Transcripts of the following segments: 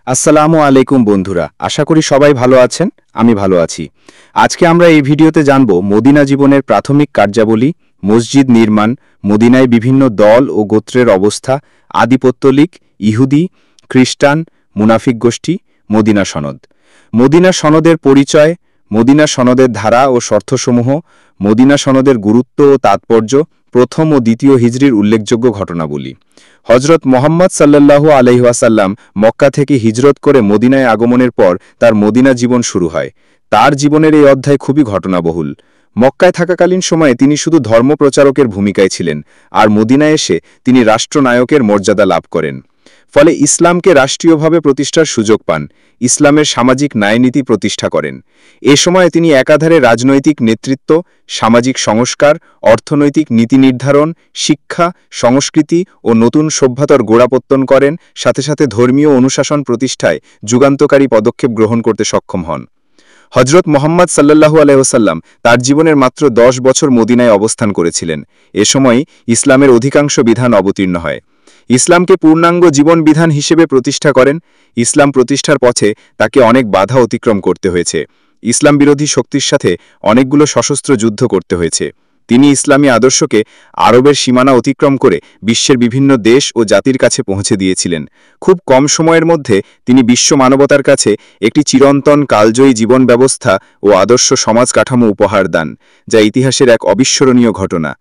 আসসালামু আলাইকুম বন্ধুরা, আশা করি সবাই ভালো আছেন। আমি ভালো আছি। আজকে আমরা এই ভিডিওতে জানব মদিনা জীবনের প্রাথমিক কার্যাবলী, মসজিদ নির্মাণ, মদিনায় বিভিন্ন দল ও গোত্রের অবস্থা, আদিপত্যলিক, ইহুদি, খ্রিস্টান, মুনাফিক গোষ্ঠী, মদিনা সনদ। মদিনা সনদের পরিচয়, মদিনা সনদের ধারা ও শর্তসমূহ, মদিনা সনদের গুরুত্ব ও তাৎপর্য, প্রথম ও দ্বিতীয় হিজরির উল্লেখযোগ্য ঘটনাবলী। হজরত মোহাম্মদ সাল্লাল্লাহু আলাইহি ওয়াসাল্লাম মক্কা থেকে হিজরত করে মদিনায় আগমনের পর তার মদিনা জীবন শুরু হয়। তার জীবনের এই অধ্যায় খুবই ঘটনাবহুল। মক্কায় থাকাকালীন সময়ে তিনি শুধু ধর্মপ্রচারকের ভূমিকায় ছিলেন, আর মদিনায় এসে তিনি রাষ্ট্রনায়কের মর্যাদা লাভ করেন। ফলে ইসলামকে রাষ্ট্রীয়ভাবে প্রতিষ্ঠার সুযোগ পান, ইসলামের সামাজিক ন্যায়নীতি প্রতিষ্ঠা করেন। এ সময়ে তিনি একাধারে রাজনৈতিক নেতৃত্ব, সামাজিক সংস্কার, অর্থনৈতিক নীতি নির্ধারণ, শিক্ষা, সংস্কৃতি ও নতুন সভ্যতার গোড়াপত্তন করেন, সাথে সাথে ধর্মীয় অনুশাসন প্রতিষ্ঠায় যুগান্তকারী পদক্ষেপ গ্রহণ করতে সক্ষম হন। হজরত মোহাম্মদ সাল্লাল্লাহু আলাইহি ওয়াসাল্লাম তার জীবনের মাত্র 10 বছর মদিনায় অবস্থান করেছিলেন। এ সময় ইসলামের অধিকাংশ বিধান অবতীর্ণ হয়। ইসলামকে পূর্ণাঙ্গ জীবন বিধান হিসেবে প্রতিষ্ঠা করেন। ইসলাম প্রতিষ্ঠার পথে তাকে অনেক বাধা অতিক্রম করতে হয়েছে। ইসলাম বিরোধী শক্তির সাথে অনেকগুলো সশস্ত্র যুদ্ধ করতে হয়েছে। তিনি ইসলামী আদর্শকে আরবের সীমানা অতিক্রম করে বিশ্বের বিভিন্ন দেশ ও জাতির কাছে পৌঁছে দিয়েছিলেন। খুব কম সময়ের মধ্যে তিনি বিশ্ব মানবতার কাছে একটি চিরন্তন কালজয়ী জীবন ব্যবস্থা ও আদর্শ সমাজ কাঠামো উপহার দেন, যা ইতিহাসের এক অবিস্মরণীয় ঘটনা।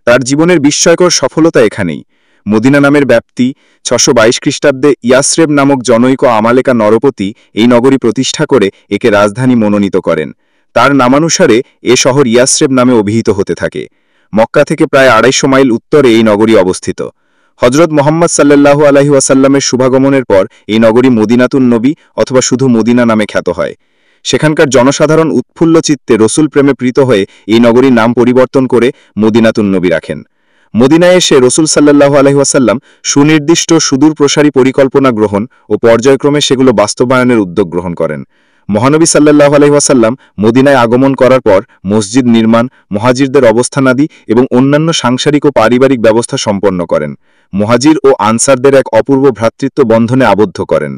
তার জীবনের বিস্ময়কর সফলতা এখানেই। মদিনা নামের ব্যাপ্তি, 622 খ্রিস্টাব্দে ইয়াসরেব নামক জনৈক আমালেকা নরপতি এই নগরী প্রতিষ্ঠা করে একে রাজধানী মনোনীত করেন। তার নামানুসারে এ শহর ইয়াসরেব নামে অভিহিত হতে থাকে। মক্কা থেকে প্রায় 250 মাইল উত্তরে এই নগরী অবস্থিত। হজরত মোহাম্মদ সাল্লাল্লাহু আলাইহি ওয়াসাল্লামের শুভাগমনের পর এই নগরী মদিনাতুন নবী অথবা শুধু মদিনা নামে খ্যাত হয়। সেখানকার জনসাধারণ উৎফুল্ল চিত্তে রসুল প্রেমে প্রীত হয়ে এই নগরীর নাম পরিবর্তন করে মদিনাতুন নবী রাখেন। মদিনায় এসে রসুল সাল্লাল্লাহু আলাইহি ওয়াসাল্লাম সুনির্দিষ্ট সুদূর প্রসারী পরিকল্পনা গ্রহণ ও পর্যায়ক্রমে সেগুলো বাস্তবায়নের উদ্যোগ গ্রহণ করেন। মহানবী সাল্লাল্লাহু আলাইহি ওয়াসাল্লাম মদিনায় আগমন করার পর মসজিদ নির্মাণ, মুহাজিরদের অবস্থানাদি এবং অন্যান্য সাংসারিক ও পারিবারিক ব্যবস্থা সম্পন্ন করেন। মুহাজির ও আনসারদের এক অপূর্ব ভ্রাতৃত্ব বন্ধনে আবদ্ধ করেন।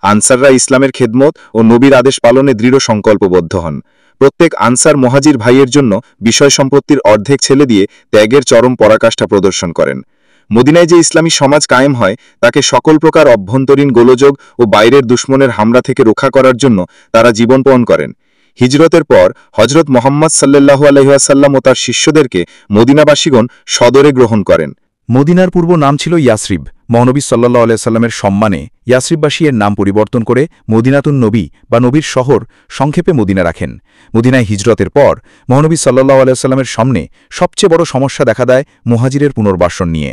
আনসাররা ইসলামের খেদমত ও নবীর আদেশ পালনে দৃঢ় সংকল্পবদ্ধ হন। প্রত্যেক আনসার মুহাজির ভাইয়ের জন্য বিষয় সম্পত্তির অর্ধেক ছেলে দিয়ে ত্যাগের চরম পরাকাষ্ঠা প্রদর্শন করেন। মদিনায় যে ইসলামী সমাজ কায়েম হয় তাকে সকল প্রকার অভ্যন্তরীণ গোলযোগ ও বাইরের দুশ্মনের হামলা থেকে রক্ষা করার জন্য তারা জীবনপণ করেন। হিজরতের পর হজরত মোহাম্মদ সাল্লাল্লাহু আলাইহি ওয়াসাল্লাম ও তার শিষ্যদেরকে মদিনাবাসীগণ সদরে গ্রহণ করেন। মদিনার পূর্ব নাম ছিল ইয়াসরিব। মহানবী সাল্লাল্লাহু আলাইহি ওয়াসাল্লামের সম্মানে ইয়াসরিববাসী এর নাম পরিবর্তন করে মদিনাতুন নবী বা নবীর শহর, সংক্ষেপে মদিনা রাখেন। মদিনায় হিজরতের পর মহানবী সাল্লাল্লাহু আলাইহি ওয়াসাল্লামের সামনে সবচেয়ে বড় সমস্যা দেখা দেয় মুহাজিরের পুনর্বাসন নিয়ে।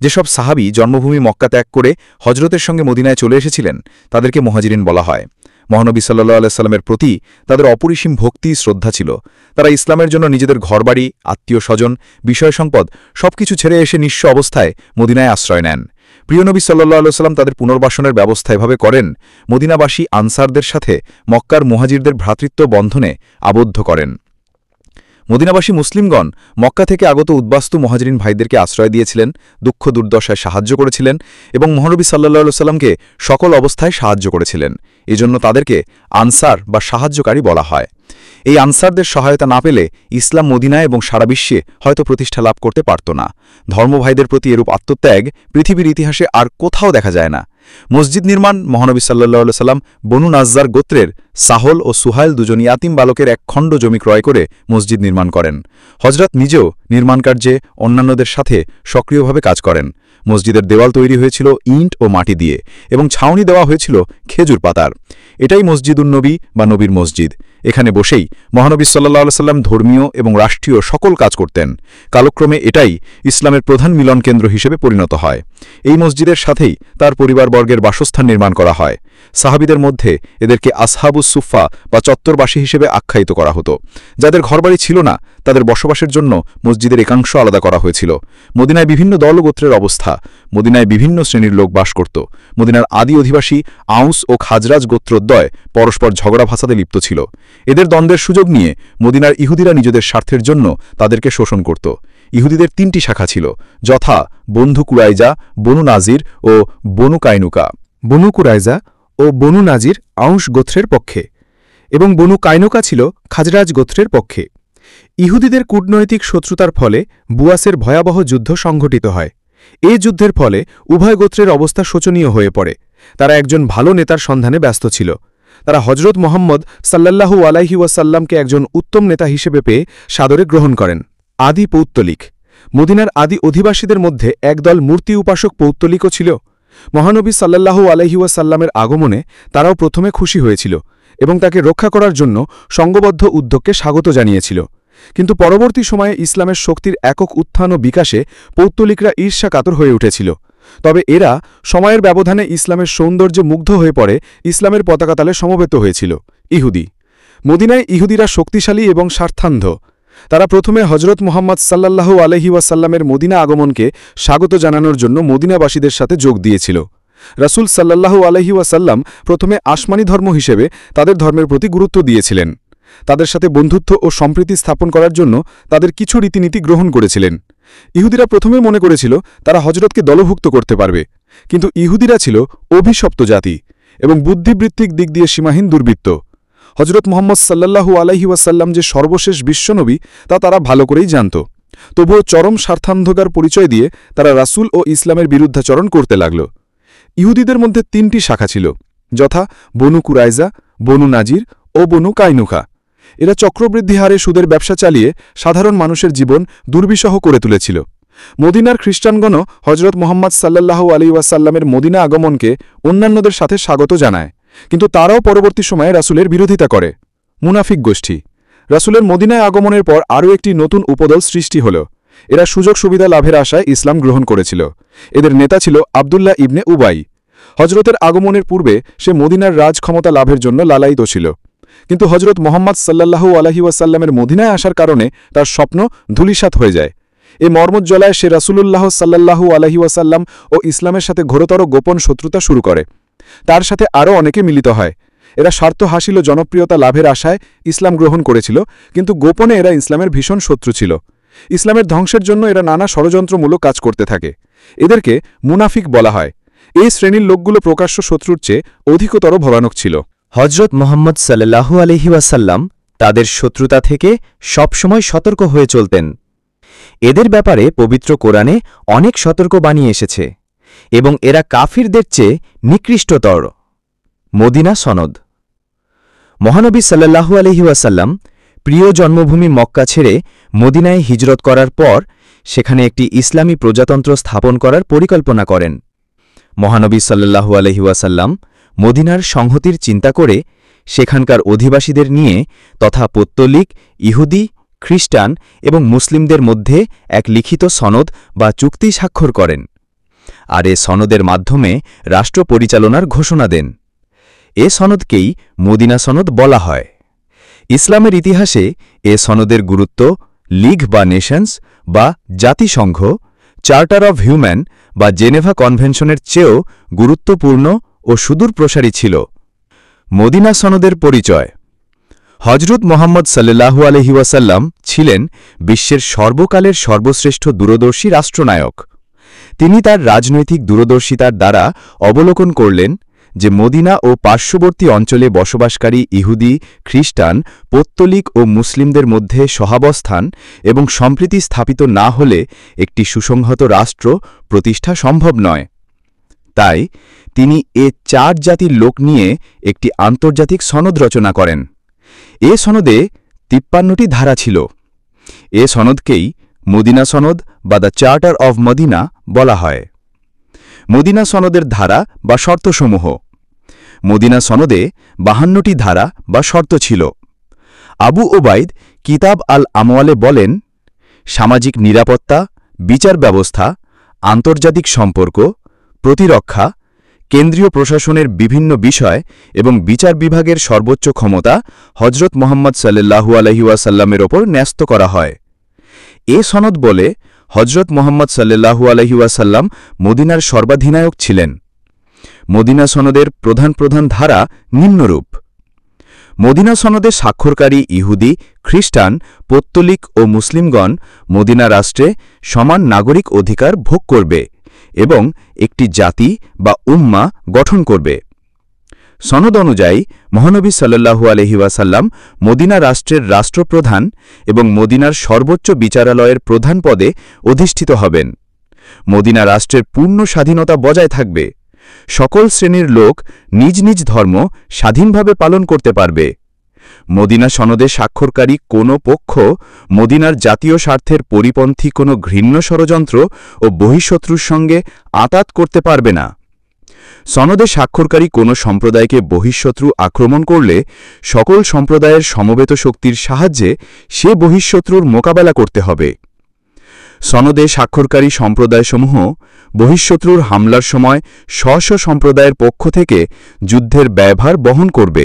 যেসব সাহাবী জন্মভূমি মক্কা ত্যাগ করে হজরতের সঙ্গে মদিনায় চলে এসেছিলেন তাদেরকে মুহাজিরিন বলা হয়। মহানবী সাল্লাল্লাহু আলাইহি ওয়াসাল্লামের প্রতি তাদের অপরিসীম ভক্তি, শ্রদ্ধা ছিল। তারা ইসলামের জন্য নিজেদের ঘরবাড়ি, আত্মীয় স্বজন, বিষয় সম্পদ সবকিছু ছেড়ে এসে নিঃস্ব অবস্থায় মদিনায় আশ্রয় নেন। প্রিয় নবী সাল্লাল্লাহু আলাইহি ওয়াসাল্লাম তাদের পুনর্বাসনের ব্যবস্থা এভাবে করেন, মদিনাবাসী আনসারদের সাথে মক্কার মুহাজিরদের ভ্রাতৃত্ব বন্ধনে আবদ্ধ করেন। মদিনাবাসী মুসলিমগণ মক্কা থেকে আগত উদ্বাস্তু মুহাজিরিন ভাইদেরকে আশ্রয় দিয়েছিলেন, দুঃখ দুর্দশায় সাহায্য করেছিলেন এবং মহানবী সাল্লাল্লাহু আলাইহি ওয়াসাল্লামকে সকল অবস্থায় সাহায্য করেছিলেন। এজন্য তাদেরকে আনসার বা সাহায্যকারী বলা হয়। এই আনসারদের সহায়তা না পেলে ইসলাম মদিনায় এবং সারা বিশ্বে হয়তো প্রতিষ্ঠা লাভ করতে পারত না। ধর্মভাইদের প্রতি এরূপ আত্মত্যাগ পৃথিবীর ইতিহাসে আর কোথাও দেখা যায় না। মসজিদ নির্মাণ, মহানবী সাল্লাল্লাহু আলাইহি ওয়াসাল্লাম বনু নাজ্জার গোত্রের সাহল ও সুহাইল দুজন ইয়াতিম বালকের এক খণ্ড জমি ক্রয় করে মসজিদ নির্মাণ করেন। হজরত নিজেও নির্মাণ কার্যে অন্যান্যদের সাথে সক্রিয়ভাবে কাজ করেন। মসজিদের দেওয়াল তৈরি হয়েছিল ইট ও মাটি দিয়ে এবং ছাউনি দেওয়া হয়েছিল খেজুর পাতার। এটাই মসজিদুন নবী বা নবীর মসজিদ। এখানে বসেই মহানবী সাল্লাল্লাহু আলাইহি ওয়াসাল্লাম ধর্মীয় এবং রাষ্ট্রীয় সকল কাজ করতেন। কালক্রমে এটাই ইসলামের প্রধান মিলন কেন্দ্র হিসেবে পরিণত হয়। এই মসজিদের সাথেই তার পরিবারবর্গের বাসস্থান নির্মাণ করা হয়। সাহাবীদের মধ্যে এদেরকে আসহাবুস সুফা বা চত্বরবাসী হিসেবে আখ্যায়িত করা হতো। যাদের ঘরবাড়ি ছিল না তাদের বসবাসের জন্য মসজিদের একাংশ আলাদা করা হয়েছিল। মদিনায় বিভিন্ন দল ও গোত্রের অবস্থা। মদিনায় বিভিন্ন শ্রেণীর লোক বাস করত। মদিনার আদি অধিবাসী আউস ও খাজরাজ গোত্রদ্বয় পরস্পর ঝগড়া ভাসাতে লিপ্ত ছিল। এদের দ্বন্দ্বের সুযোগ নিয়ে মদিনার ইহুদিরা নিজেদের স্বার্থের জন্য তাদেরকে শোষণ করত। ইহুদিদের 3টি শাখা ছিল, যথা বনু কুরাইজা, বনু নাজির ও বনু কাইনুকা। বনু কুরাইজা ও বনু নাজির আউশ গোত্রের পক্ষে এবং বনু কাইনুকা ছিল খাজরাজ গোত্রের পক্ষে। ইহুদিদের কূটনৈতিক শত্রুতার ফলে বুয়াসের ভয়াবহ যুদ্ধ সংঘটিত হয়। এই যুদ্ধের ফলে উভয় গোত্রের অবস্থা শোচনীয় হয়ে পড়ে। তারা একজন ভালো নেতার সন্ধানে ব্যস্ত ছিল। তারা হজরত মোহাম্মদ সাল্লাল্লাহু আলাইহি ওয়াসাল্লামকে একজন উত্তম নেতা হিসেবে পেয়ে সাদরে গ্রহণ করেন। আদি পৌত্তলিক। মদিনার আদি অধিবাসীদের মধ্যে একদল মূর্তি উপাসক পৌত্তলিকও ছিল। মহানবী সাল্লাল্লাহু আলাইহি ওয়াসাল্লামের আগমনে তারাও প্রথমে খুশি হয়েছিল এবং তাকে রক্ষা করার জন্য সংঘবদ্ধ উদ্যোগকে স্বাগত জানিয়েছিল। কিন্তু পরবর্তী সময়ে ইসলামের শক্তির একক উত্থান ও বিকাশে পৌত্তলিকরা ঈর্ষাকাতর হয়ে উঠেছিল। তবে এরা সময়ের ব্যবধানে ইসলামের সৌন্দর্যে মুগ্ধ হয়ে পড়ে ইসলামের পতাকাতলে সমবেত হয়েছিল। ইহুদি। মদিনায় ইহুদিরা শক্তিশালী এবং স্বার্থান্ধ। তারা প্রথমে হজরত মুহাম্মদ সাল্লাল্লাহু আলাইহি ওয়াসাল্লামের মদিনা আগমনকে স্বাগত জানানোর জন্য মদিনাবাসীদের সাথে যোগ দিয়েছিল। রাসূল সাল্লাল্লাহু আলাইহি ওয়াসাল্লাম প্রথমে আসমানি ধর্ম হিসেবে তাদের ধর্মের প্রতি গুরুত্ব দিয়েছিলেন। তাদের সাথে বন্ধুত্ব ও সম্প্রীতি স্থাপন করার জন্য তাদের কিছু রীতিনীতি গ্রহণ করেছিলেন। ইহুদিরা প্রথমে মনে করেছিল তারা হজরতকে দলভুক্ত করতে পারবে, কিন্তু ইহুদিরা ছিল অভিশপ্ত জাতি এবং বুদ্ধিবৃত্তিক দিক দিয়ে সীমাহীন দুর্বৃত্ত। হজরত মুহাম্মদ সাল্লাল্লাহু আলাইহি ওয়াসাল্লাম যে সর্বশেষ বিশ্বনবী তা তারা ভালো করেই জানত। তবুও চরম স্বার্থান্ধকার পরিচয় দিয়ে তারা রাসূল ও ইসলামের বিরুদ্ধাচরণ করতে লাগল। ইহুদিদের মধ্যে ৩টি শাখা ছিল, যথা বনু কুরাইজা, বনু নাজির ও বনু কাইনুকা। এরা চক্রবৃদ্ধি হারে সুদের ব্যবসা চালিয়ে সাধারণ মানুষের জীবন দুর্বিষহ করে তুলেছিল। মদিনার খ্রিস্টানগণও হজরত মুহাম্মদ সাল্লাল্লাহু আলাইহি ওয়াসাল্লামের মদিনা আগমনকে অন্যান্যদের সাথে স্বাগত জানায়, কিন্তু তারাও পরবর্তী সময়ে রাসূলের বিরোধিতা করে। মুনাফিক গোষ্ঠী। রাসূলের মদিনায় আগমনের পর আরও একটি নতুন উপদল সৃষ্টি হল। এরা সুযোগ সুবিধা লাভের আশায় ইসলাম গ্রহণ করেছিল। এদের নেতা ছিল আবদুল্লাহ ইবনে উবাই। হজরতের আগমনের পূর্বে সে মদিনার রাজ ক্ষমতা লাভের জন্য লালায়িত ছিল, কিন্তু হজরত মুহাম্মদ সাল্লাল্লাহু আলাইহি ওয়াসাল্লামের মদিনায় আসার কারণে তার স্বপ্ন ধূলিসাৎ হয়ে যায়। এ মর্মজ্জলায় সে রাসূলুল্লাহ সাল্লাল্লাহু আলাইহি ওয়াসাল্লাম ও ইসলামের সাথে ঘোরতর গোপন শত্রুতা শুরু করে। তার সাথে আরও অনেকে মিলিত হয়। এরা স্বার্থ হাসিল ও জনপ্রিয়তা লাভের আশায় ইসলাম গ্রহণ করেছিল, কিন্তু গোপনে এরা ইসলামের ভীষণ শত্রু ছিল। ইসলামের ধ্বংসের জন্য এরা নানা ষড়যন্ত্রমূলক কাজ করতে থাকে। এদেরকে মুনাফিক বলা হয়। এই শ্রেণীর লোকগুলো প্রকাশ্য শত্রুর চেয়ে অধিকতর ভয়ানক ছিল। হজরত মুহাম্মদ সাল্লাল্লাহু আলাইহি ওয়াসাল্লাম তাদের শত্রুতা থেকে সবসময় সতর্ক হয়ে চলতেন। এদের ব্যাপারে পবিত্র কোরআনে অনেক সতর্কবাণী এসেছে এবং এরা কাফিরদের চেয়ে নিকৃষ্টতর। মদিনা সনদ। মহানবী সাল্লাল্লাহু আলাইহি ওয়াসাল্লাম প্রিয় জন্মভূমি মক্কা ছেড়ে মদিনায় হিজরত করার পর সেখানে একটি ইসলামী প্রজাতন্ত্র স্থাপন করার পরিকল্পনা করেন। মহানবী সাল্লাল্লাহু আলাইহি ওয়াসাল্লাম মদিনার সংহতির চিন্তা করে সেখানকার অধিবাসীদের নিয়ে তথা পৌত্তলিক, ইহুদি, খ্রিস্টান এবং মুসলিমদের মধ্যে এক লিখিত সনদ বা চুক্তি স্বাক্ষর করেন, আর এ সনদের মাধ্যমে রাষ্ট্র পরিচালনার ঘোষণা দেন। এ সনদকেই মদিনা সনদ বলা হয়। ইসলামের ইতিহাসে এ সনদের গুরুত্ব লিগ বা নেশনস বা জাতিসংঘ, চার্টার অব হিউম্যান বা জেনেভা কনভেনশনের চেয়েও গুরুত্বপূর্ণ ও সুদূর প্রসারী ছিল। মদিনা সনদের পরিচয়। হজরত মুহাম্মদ সাল্লাল্লাহু আলাইহি ওয়াসাল্লাম ছিলেন বিশ্বের সর্বকালের সর্বশ্রেষ্ঠ দূরদর্শী রাষ্ট্রনায়ক। তিনি তার রাজনৈতিক দূরদর্শিতার দ্বারা অবলোকন করলেন যে মদিনা ও পার্শ্ববর্তী অঞ্চলে বসবাসকারী ইহুদি, খ্রিস্টান, পৌত্তলিক ও মুসলিমদের মধ্যে সহাবস্থান এবং সম্প্রীতি স্থাপিত না হলে একটি সুসংহত রাষ্ট্র প্রতিষ্ঠা সম্ভব নয়। তাই তিনি এ 4 জাতির লোক নিয়ে একটি আন্তর্জাতিক সনদ রচনা করেন। এ সনদে 53টি ধারা ছিল। এ সনদকেই মদিনা সনদ বা দ্য চার্টার অব মদিনা বলা হয়। মদিনা সনদের ধারা বা শর্তসমূহ। মদিনা সনদে 52টি ধারা বা শর্ত ছিল। আবু ওবাইদ কিতাব আল আমওয়ালে বলেন, সামাজিক নিরাপত্তা, বিচার ব্যবস্থা, আন্তর্জাতিক সম্পর্ক, প্রতিরক্ষা, কেন্দ্রীয় প্রশাসনের বিভিন্ন বিষয় এবং বিচার বিভাগের সর্বোচ্চ ক্ষমতা হজরত মুহাম্মদ সাল্লাল্লাহু আলাইহি ওয়াসাল্লামের ওপর ন্যস্ত করা হয়। এ সনদ বলে হজরত মুহাম্মদ সাল্লাল্লাহু আলাইহি ওয়াসাল্লাম মদিনার সর্বাধিনায়ক ছিলেন। মদিনা সনদের প্রধান প্রধান ধারা নিম্নরূপ। মদিনা সনদে স্বাক্ষরকারী ইহুদি, খ্রিস্টান, পৌত্তলিক ও মুসলিমগণ মদিনা রাষ্ট্রে সমান নাগরিক অধিকার ভোগ করবে এবং একটি জাতি বা উম্মাহ গঠন করবে। সনদ অনুযায়ী মহানবী সাল্লাল্লাহু আলাইহি ওয়াসাল্লাম মদিনা রাষ্ট্রের রাষ্ট্রপ্রধান এবং মদিনার সর্বোচ্চ বিচারালয়ের প্রধান পদে অধিষ্ঠিত হবেন। মদিনা রাষ্ট্রের পূর্ণ স্বাধীনতা বজায় থাকবে। সকল শ্রেণীর লোক নিজ নিজ ধর্ম স্বাধীনভাবে পালন করতে পারবে। মদিনা সনদে স্বাক্ষরকারী কোনো পক্ষ মদিনার জাতীয় স্বার্থের পরিপন্থী কোনো ঘৃণ্য ষড়যন্ত্র ও বহিঃশত্রুর সঙ্গে আঁতাত করতে পারবে না। সনদে স্বাক্ষরকারী কোনো সম্প্রদায়কে বহিঃশত্রু আক্রমণ করলে সকল সম্প্রদায়ের সমবেত শক্তির সাহায্যে সে বহিঃশত্রুর মোকাবেলা করতে হবে। সনদে স্বাক্ষরকারী সম্প্রদায়সমূহ বহিঃশত্রুর হামলার সময় স্ব সম্প্রদায়ের পক্ষ থেকে যুদ্ধের ব্যয়ভার বহন করবে।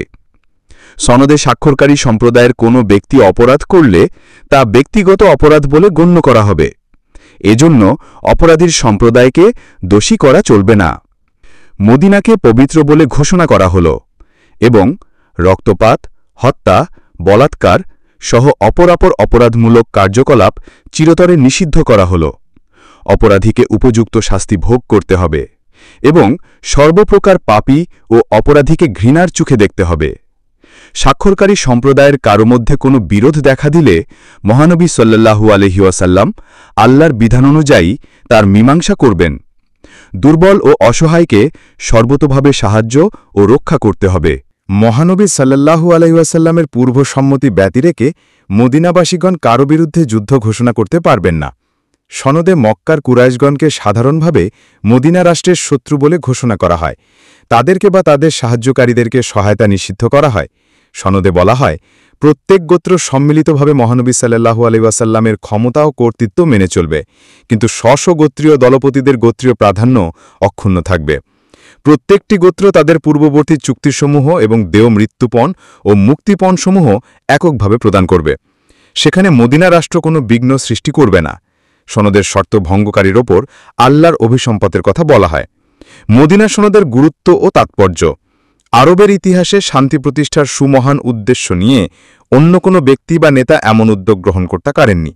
সনদে স্বাক্ষরকারী সম্প্রদায়ের কোনো ব্যক্তি অপরাধ করলে তা ব্যক্তিগত অপরাধ বলে গণ্য করা হবে। এজন্য অপরাধীর সম্প্রদায়কে দোষী করা চলবে না। মদিনাকে পবিত্র বলে ঘোষণা করা হল এবং রক্তপাত, হত্যা, বলাৎকার সহ অপরাপর অপরাধমূলক কার্যকলাপ চিরতরে নিষিদ্ধ করা হল। অপরাধীকে উপযুক্ত শাস্তি ভোগ করতে হবে এবং সর্বপ্রকার পাপী ও অপরাধীকে ঘৃণার চোখে দেখতে হবে। স্বাক্ষরকারী সম্প্রদায়ের কারো মধ্যে কোনো বিরোধ দেখা দিলে মহানবী সাল্লাল্লাহু আলাইহি ওয়াসাল্লাম আল্লাহর বিধান অনুযায়ী তার মীমাংসা করবেন। দুর্বল ও অসহায়কে সর্বতোভাবে সাহায্য ও রক্ষা করতে হবে। মহানবী সাল্লাল্লাহু আলাইহি ওয়াসাল্লামের পূর্ব সম্মতি ব্যতি রেখে মদিনাবাসীগণ কারো বিরুদ্ধে যুদ্ধ ঘোষণা করতে পারবেন না। সনদে মক্কার কুরাইশগণকে সাধারণভাবে মদিনা রাষ্ট্রের শত্রু বলে ঘোষণা করা হয়। তাদেরকে বা তাদের সাহায্যকারীদেরকে সহায়তা নিষিদ্ধ করা হয়। সনদে বলা হয়, প্রত্যেক গোত্র সম্মিলিতভাবে মহানবী সাল্লাল্লাহু আলাইহি ওয়াসাল্লামের ক্ষমতা ও কর্তৃত্ব মেনে চলবে, কিন্তু স্ব গোত্রীয় দলপতিদের গোত্রীয় প্রাধান্য অক্ষুণ্ণ থাকবে। প্রত্যেকটি গোত্র তাদের পূর্ববর্তী চুক্তিসমূহ এবং দেয় মৃত্যুপণ ও মুক্তিপণসমূহ এককভাবে প্রদান করবে। সেখানে মদিনা রাষ্ট্র কোনো বিঘ্ন সৃষ্টি করবে না। সনদের শর্ত ভঙ্গকারীর ওপর আল্লাহর অভিসম্পাতের কথা বলা হয়। মদিনা সনদের গুরুত্ব ও তাৎপর্য। আরবের ইতিহাসে শান্তি প্রতিষ্ঠার সুমহান উদ্দেশ্য নিয়ে অন্য কোনো ব্যক্তি বা নেতা এমন উদ্যোগ গ্রহণ করতে পারেননি।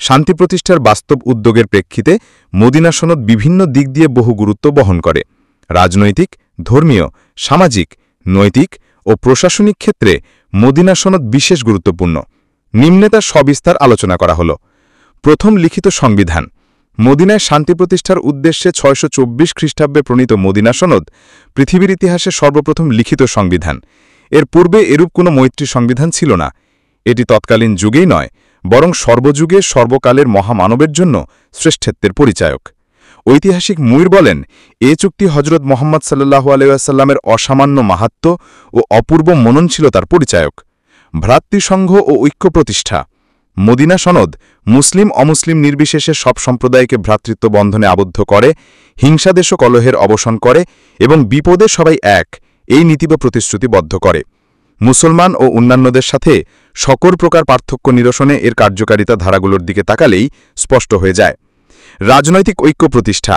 শান্তি প্রতিষ্ঠার বাস্তব উদ্যোগের প্রেক্ষিতে মদিনা সনদ বিভিন্ন দিক দিয়ে বহু গুরুত্ব বহন করে। রাজনৈতিক, ধর্মীয়, সামাজিক, নৈতিক ও প্রশাসনিক ক্ষেত্রে মদিনা সনদ বিশেষ গুরুত্বপূর্ণ। নিম্নে তার সবিস্তার আলোচনা করা হল। প্রথম লিখিত সংবিধান। মদিনায় শান্তি প্রতিষ্ঠার উদ্দেশ্যে 624 খ্রিস্টাব্দে প্রণীত মদিনা সনদ পৃথিবীর ইতিহাসে সর্বপ্রথম লিখিত সংবিধান। এর পূর্বে এরূপ কোনো মৈত্রী সংবিধান ছিল না। এটি তৎকালীন যুগেই নয়, বরং সর্বযুগে সর্বকালের মহামানবের জন্য শ্রেষ্ঠত্বের পরিচায়ক। ঐতিহাসিক মুইর বলেন, এ চুক্তি হজরত মোহাম্মদ সাল্লাল্লাহু আলাইহি ওয়াসাল্লামের অসামান্য মাহাত্ম্য ও অপূর্ব মননশীলতার পরিচায়ক। ভ্রাতৃসংঘ ও ঐক্য প্রতিষ্ঠা। মদিনা সনদ মুসলিম অমুসলিম নির্বিশেষে সব সম্প্রদায়কে ভ্রাতৃত্ব বন্ধনে আবদ্ধ করে, হিংসাদেশ ও কলহের অবসান করে এবং বিপদে সবাই এক, এই নীতিব প্রতিশ্রুতিবদ্ধ করে। মুসলমান ও অন্যান্যদের সাথে সকল প্রকার পার্থক্য নিরসনে এর কার্যকারিতা ধারাগুলোর দিকে তাকালেই স্পষ্ট হয়ে যায়। রাজনৈতিক ঐক্য প্রতিষ্ঠা।